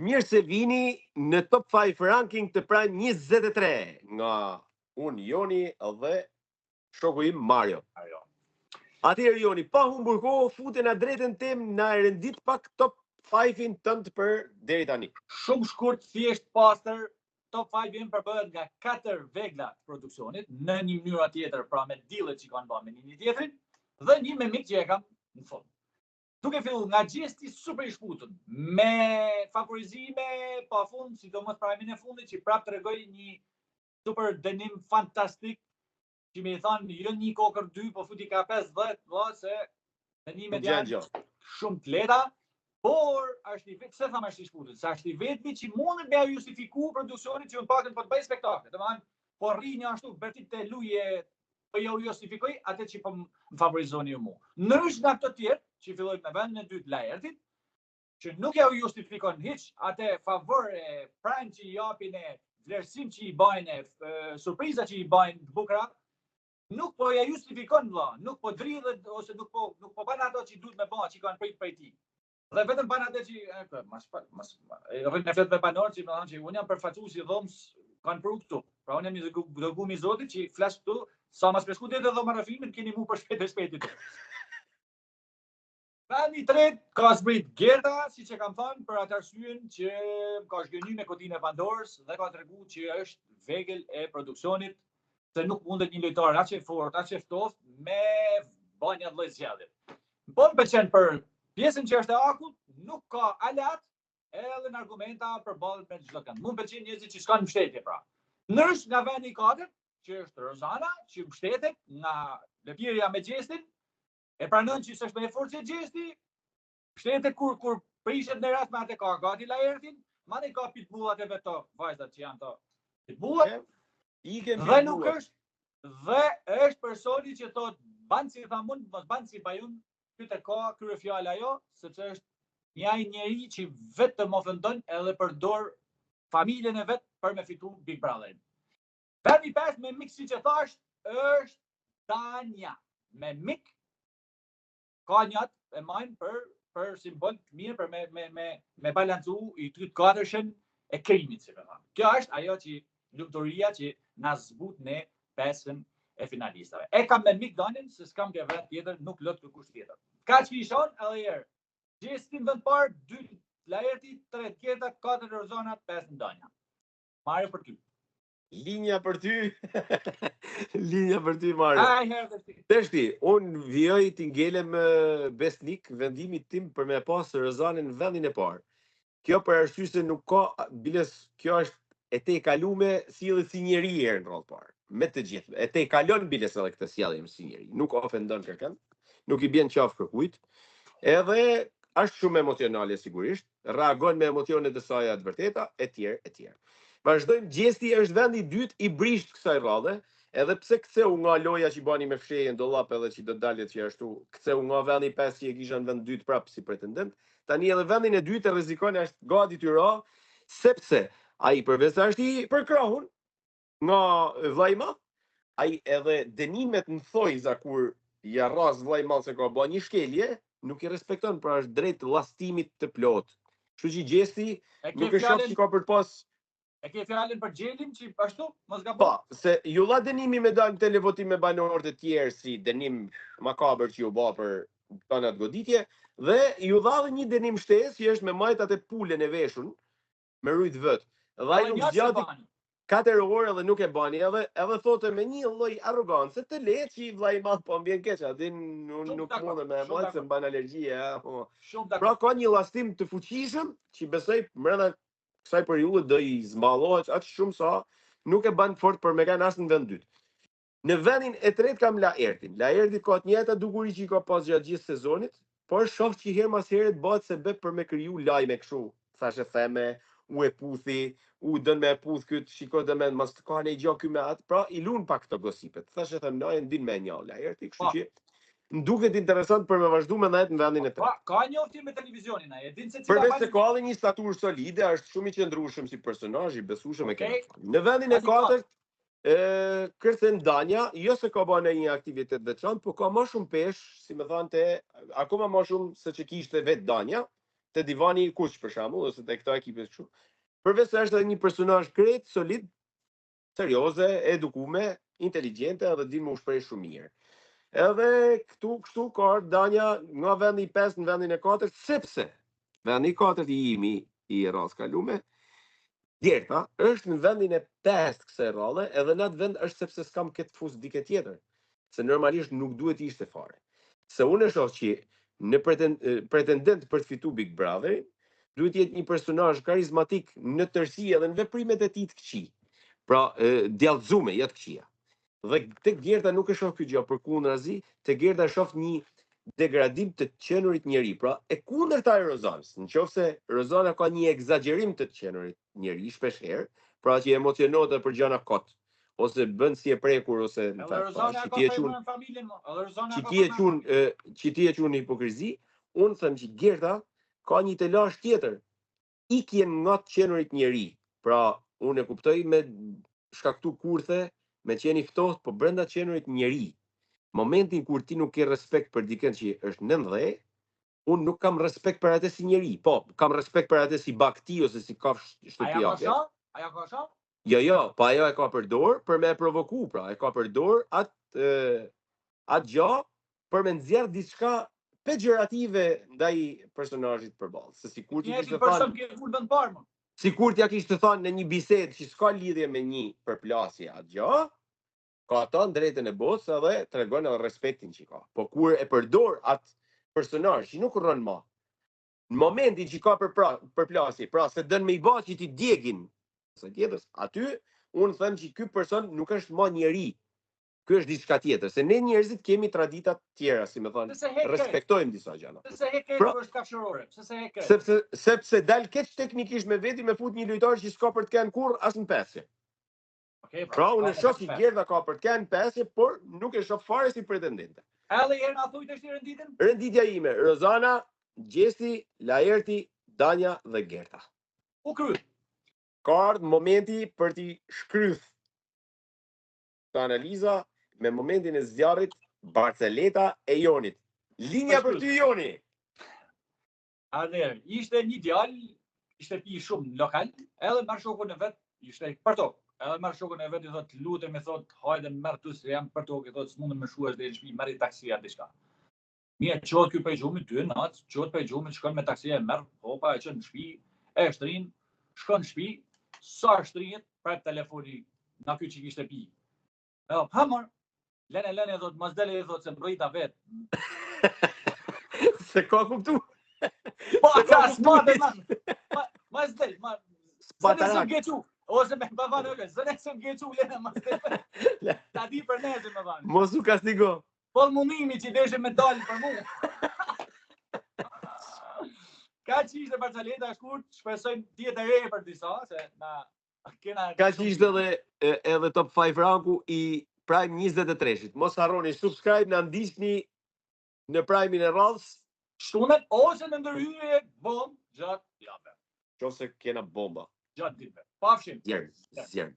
Mirë se vini në Top 5 ranking të Prime 23 nga unë Joni dhe shoku im Mario. Atëherë Joni, pa humbur kohë, futen në drejtën tem na e rendit pak Top 5-in tënd për deri tani. Shumë shkurt, thjesht pastër. Top 5 im përbëhet nga 4 vegla të produksionit në një mënyrë tjetër, pra me dealet që kanë bërë me një tjetrin dhe një me mik që e kam në fund. Duke filluar nga gjesti super i shkutën, me favorizime pafund, sidomos Prime-in e fundit që prap tregoj një super dënim fantastik, që më i thanë jo një kokër 2, po futi ka 50, se dënimet janë shumë të lehta. Por është i vetë, se thamë është i shkutën, se është i vetëmi që mundet me justifiku produksionit që në pakën po të bëj spektakle. Domethënë, po rri një ashtu bërtit të luje, po jo justifikoj atë që po më favorizoni ju mu. Ndryshe nga këto tjerë, që fillojnë me vendin e dytë Laertit, që nuk ja u justifikon hiç atë favor e Prime që i japin e vlerësim që i bajnë, surpriza që i bajnë të bukura, nuk po ja justifikon vëlla, nuk po dridhet ose nuk po bën ato që duhet me bëj, që kanë prit prej tij. Dhe vetëm ban atë që rrit në flet me banorë që më thonë që unë jam përfaqësues i dhomës kanë pru këtu. Pra unë jam një dërguar i Zotit që flas këtu, sa mas pesku ditë dhoma rafimin keni mu për shpejt. Vendi i tretë ka zbrit Gerda, siç e kam thënë, për atë arsyeën që ka zgjënyer me kodinë e Pandorës dhe ka treguar që është vegël e produksionit, se nuk mundet një lojtar aq e fortë, aq e ftoftë me banja lloj zgjedhje. Po më pëlqen për pjesën që është e akut, nuk ka alat edhe në argumenta përballet me çdo kënd. Mund pëlqen njerëzit që s'kan mbështetje pra. Ndryshe nga vendi i katërt, që është Rozana, që mbështetet nga lëpirja me gjestin, e pranon që s'është më e fortë se gjesti, mbështetet kur prishet në rast me atë ka gati Laertin, madje ka pitbullat e vetë vajzat që janë to pitbullat. Dhe nuk është dhe është personi që thot ban si thamun, mos ban si bajun. Këtë ka krye fjala ajo, sepse është një njeri që vetëm ofendon edhe përdor familjen e vet për me fitu Big Brotherin. Vendi i pestë me mik, siç e thash, është Tanja. Me mik ka njët e majnë për simbol të mirë, për me balancu i trytë katërshën e krimit, si me thamë. Kjo është ajo që luftoria që na zbut në pesën e finalistave. E kam me mik Danin, se s'kam ke vend tjetër, nuk lot kërkush tjetër. Ka që ishon, edhe herë. Gjestin vend parë, 2 Laerti, 3 Gerda, 4 Rozana, 5 Danja. Mario për ty. Linja për ty. Linja për ty, Mario. Teshti, unë vjoj t'i ngelem besnik vendimit tim për me pasë Rozanën në vendin e parë. Kjo për arsye se nuk ka biles, kjo është e te kalume sillet si njeri herë në rrallë parë. Me të gjithë. E te kalon biles edhe këtë sjellje si njeri. Nuk ofendon kërkën, nuk i bjen qafë kërkujt. Edhe është shumë emocionale sigurisht, reagon me emocionet e saj të vërteta, etj. Vazhdojmë, gjesti është vendi i dytë i brisht kësaj radhe, edhe pse ktheu nga loja që bani me fshehjen dollap edhe që do dalet që ashtu, ktheu nga vendi i 5 që e kisha në vend dytë prapë si pretendent. Tani edhe vendin e dytë e rrezikon është gati ty ra, sepse ai përveç se është i përkrahun nga vllajma, ai edhe dënimet në thojza kur ja rras vllajma se ka bën një shkelje, nuk i respekton, pra është drejt llastimit të plot. Kështu që gjesti nuk e shoh që ka për të pas. E ke fjalën për Gjelin që ashtu mos gabon. Po, se ju la dënimi me dalë në televotim me banorët e tjerë si dënim makabër që ju bë për tanat goditje, dhe ju dha dhe një dënim shtesë që është me majt atë pulën e veshun me rujt vët. Dhe ai nuk zgjati 4 orë dhe nuk e bani, edhe thotë me një lloj arrogancë të lehtë që vllai i madh po mbien keq, atë nuk mundem me mall se mban alergji, Pra ka një llastim të fuqishëm që besoj brenda kësaj periudhe do i zmballohet aq shumë sa nuk e bën fort për me kanë as në vend dytë. Në vendin e tretë kam Laertin. Laerti ka të njëjta dukuri që ka pas gjatë gjithë sezonit, por shoh që herë mas here bëhet se be për me kriju lajme kështu, thashë theme, u e puthi, u dën me e puth këtë, shiko dhe me mos të ka një gjë ky me atë, pra i lun pak këto gosipet. Thashë them na e ndin me një Laerti, kështu që më duket interesant për me vazhdu me ndajt në vendin e tretë. Ka një oftim me televizionin ai, e din se përveç se ka edhe një staturë solide, është shumë i qëndrueshëm si personazh, i besueshëm e këtë. Në vendin e katërt kërthen Danja, jo se ka bën një aktivitet veçantë, por ka më shumë pesh, si më thante, akoma më shumë se që kishte vetë Danja, te divani i kuq për shembull, ose te këto ekipe kështu. Përveç se është një personazh krejt solid, serioze, edukume, inteligjente edhe din më u shpreh shumë mirë. Edhe këtu kështu ka Danja nga vendi i 5 në vendin e 4, sepse vendi i 4 i imi i radhës kalume, Djerta është në vendin e 5 kësaj radhe, edhe në atë vend është sepse s'kam këtë fus dike tjetër. Se normalisht nuk duhet ishte fare. Se unë e shoh që në pretendent për të fitu Big Brother, duhet jetë një personazh karizmatik në tërësi edhe në veprimet e tij të këqij. Pra, djallëzume, jo të këqija. Dhe tek Gerta nuk e shoh kjo gjë, përkundrazi, tek Gerta e shoh një degradim të qenurit njeri. Pra, e kundërta e Rozanës. Nëse Rozana ka një egzagerim të qenurit njeri shpesh herë, pra që emocionohet për gjëra kot, ose bën si e prekur ose në fakt, që ti e qun hipokrizi, unë them që Gerta ka një telash tjetër, ikjen nga të qenurit njeri. Pra, unë e kuptoj me shkaktu kurthe, me qeni ftohtë, po brenda qenurit njeri. Momentin kur ti nuk ke respekt për dikën që është nëndhe, unë nuk kam respekt për atë si njeri. Po, kam respekt për atë si bakti ose si kafsh shtëpiake. Aja ka shoh? Jo, po ajo e ka përdor për me provoku, pra, e ka përdor atë gjë për me nxjerr diçka pejorative ndaj personazhit përballë. Se sikur ti kishte thënë, sikur t'ja kishte thënë në një bisedë që s'ka lidhje me një përplasje atë gjë, ka ato drejtën e botës edhe tregon edhe respektin që ka. Po kur e përdor atë personazh që nuk rron më, në momentin që ka përplasje, pra se dën me i bë që ti djegin së tjetër, aty unë them që ky person nuk është më njeri. Ky është diçka tjetër, se ne njerëzit kemi tradita tjera, si më thon, respektojmë disa gjëra. Sepse heket është kafshërore, sepse dal keq teknikisht me veti me fut një lojtar që s'ka për të kanë kurr as në pesje. Pra unë shoh që Gerta ka për të kanë pesje, por nuk e shoh fare si pretendente. Edhe herë na thuj tash renditën? Renditja ime, Rozana, Gjesti, Laerti, Danja dhe Gerta. U kryt. Ka ardhur momenti për t'i shkryth të analiza me momentin e zjarrit Barceleta e Jonit. Linja për ty, Joni. Atëherë, ishte një djalë, ishte pi shumë lokal, edhe marr shokun e vet, ishte për tokë. Edhe marr shokun e vet i thot, lutem, i thot, hajde merr tu se jam për tokë, i thot, s'mundem me shuash deri në shtëpi, merr taksia diçka. Mirë, çohet ky pejxhumi 2 natë, çohet pejxhumi, shkon me taksi e merr, hopa e çon në shtëpi, e shtrin, shkon në shtëpi, sa shtrihet, prap telefoni nga ky që kishte pi. Hamar, lene, thot, mas dele, thot, se mbrita vet. Se ka kuptu? Pa, ka s'mate, mas del, zëne se m'gequ, ose me m'bavane, zëne se m'gequ, lene, mas del, ta di për neze me vanë. Mos u kastigo. Pol mundimi që deshe me dalë për mu. Ka që ishte Barceleta shkurt, shpresojmë tjetë e re për disa, se na kena... Ka që ishte edhe top 5 ranku i Prime 23-shit. Mos harroni, subscribe, në ndisni në Prime-in e radhës. Shtunet, ose në ndërhyje bombë gjatë javë. Qose kena bomba. Gjatë ditëve. Pafshim. Zjerë.